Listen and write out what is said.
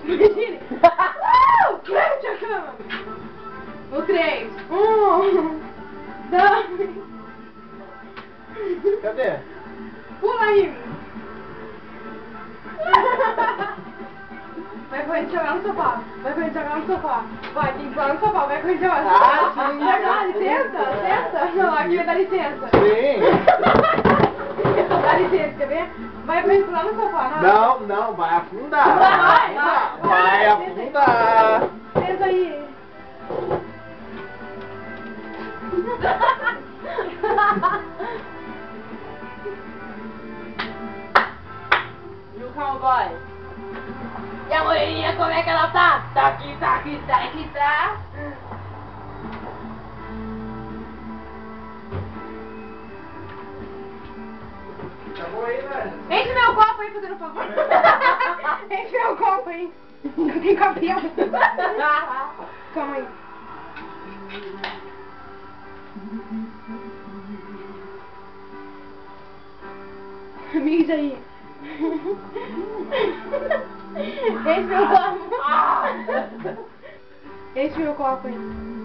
Imagine. Frente a cama. No 3. 1, 2. Cadê? Pula aí. Vai correr jogar no sofá. Vai correr jogar no sofá. Vai, tem que jogar no sofá. Vai correr jogar no sofá. Ah, sim. Dá licença. Não, aqui vai dar licença. Sim. Dá licença, quer ver? Vai correr lá no sofá. Não, não, vai afundar. Vai afundar. Senta aí. E o cowboy? E a moreninha, como é que ela tá? Tá aqui, tá aqui, tá aqui, tá? Acabou aí, velho. Enche meu copo aí, fazendo favor. Enche meu copo aí. Não tem cabelo. Calma aí. Mija aí. Enche meu copo. Enche meu copo aí.